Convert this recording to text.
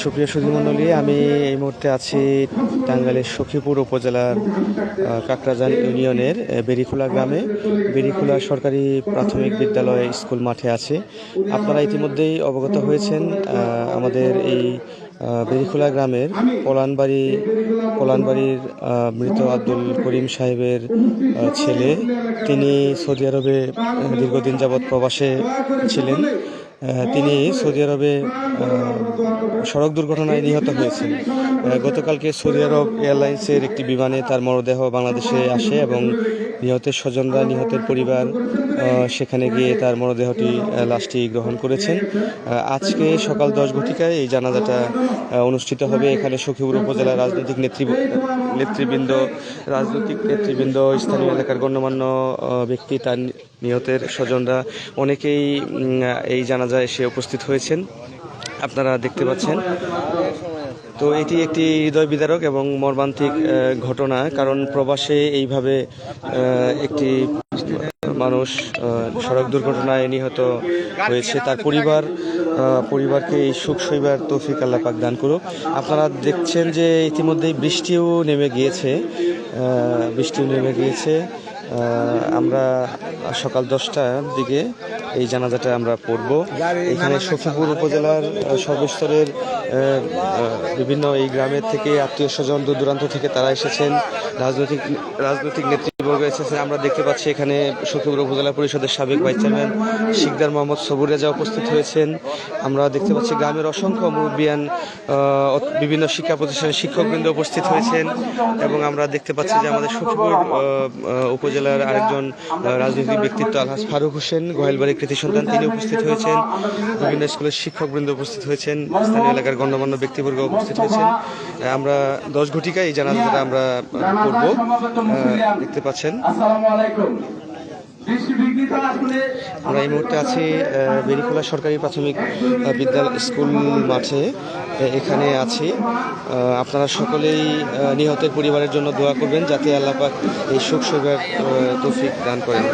সুপ্রিয় সুধীমণ্ডলী, আমি এই মুহূর্তে আছি টাঙ্গাইলের সখীপুর উপজেলার কাকরাজান ইউনিয়নের বেরিখোলা গ্রামে। বেরিখোলা সরকারি প্রাথমিক বিদ্যালয় স্কুল মাঠে আছে। আপনারা ইতিমধ্যেই অবগত হয়েছেন আমাদের এই বেরিখোলা গ্রামের পলানবাড়ির মৃত আব্দুল করিম সাহেবের ছেলে। তিনি সৌদি আরবে দীর্ঘদিন যাবৎ প্রবাসে ছিলেন। তিনি সৌদি আরবে সড়ক দুর্ঘটনায় নিহত হয়েছেন। গতকালকে সৌদি আরব এয়ারলাইন্সের একটি বিমানে তার মরদেহ বাংলাদেশে আসে এবং নিহতের স্বজনরা, নিহতের পরিবার সেখানে গিয়ে তার লাশটি গ্রহণ করেছেন। আজকে সকাল 10 ঘটিকায় এই জানাজাটা অনুষ্ঠিত হবে। এখানে সখীপুর উপজেলার রাজনৈতিক নেতৃবৃন্দ, স্থানীয় এলাকার গণ্যমান্য ব্যক্তি, তার নিহতের স্বজনরা অনেকেই এই জানাজায় এসে উপস্থিত হয়েছেন, আপনারা দেখতে পাচ্ছেন। তো এটি একটি হৃদয় বিদারক এবং মর্মান্তিক ঘটনা, কারণ প্রবাসে এইভাবে একটি মানুষ সড়ক দুর্ঘটনায় নিহত হয়েছে। তার পরিবারকে এই সুখ সইবার তৌফিক আল্লাহ পাক দান করুক। আপনারা দেখছেন যে ইতিমধ্যেই বৃষ্টিও নেমে গিয়েছে। আমরা সকাল 10টার দিকে এই জানাজাটা আমরা পড়ব। এখানে সখীপুর উপজেলার সর্বস্তরের বিভিন্ন এই গ্রামের থেকে আত্মীয় স্বজন, দূর দূরান্ত থেকে তারা এসেছেন, রাজনৈতিক নেতৃবর্গ এসেছেন। আমরা দেখতে পাচ্ছি এখানে সখীপুর উপজেলা পরিষদের সাবেক ভাইস চেয়ারম্যান শিকদার মোহাম্মদ সবুর রেজা উপস্থিত হয়েছেন। আমরা দেখতে পাচ্ছি গ্রামের অসংখ্য মুরব্বিয়ান, বিভিন্ন শিক্ষা প্রতিষ্ঠানের শিক্ষকবৃন্দ উপস্থিত হয়েছেন এবং আমরা দেখতে পাচ্ছি যে আমাদের সখীপুর উপজেলার আরেকজন রাজনৈতিক ব্যক্তিত্ব আলহাজ ফারুক হোসেন, গোহাইলবাড়ির কৃতি সন্তান, তিনি উপস্থিত হয়েছেন। বিভিন্ন স্কুলের শিক্ষকবৃন্দ উপস্থিত হয়েছেন, স্থানীয় এলাকার গণ্যমান্য ব্যক্তিবর্গ উপস্থিত হয়েছেন। আমরা 10 ঘটিকায় এই জানাজাটা আমরা করব, দেখতে পাচ্ছেন। আমরা এই মুহূর্তে আছি বেরিখোলা সরকারি প্রাথমিক বিদ্যালয় স্কুল মাঠে, এখানে আছি। আপনারা সকলেই নিহতের পরিবারের জন্য দোয়া করবেন, যাতে আল্লাহ পাক এই সুখ সইবার তৌফিক দান করেন।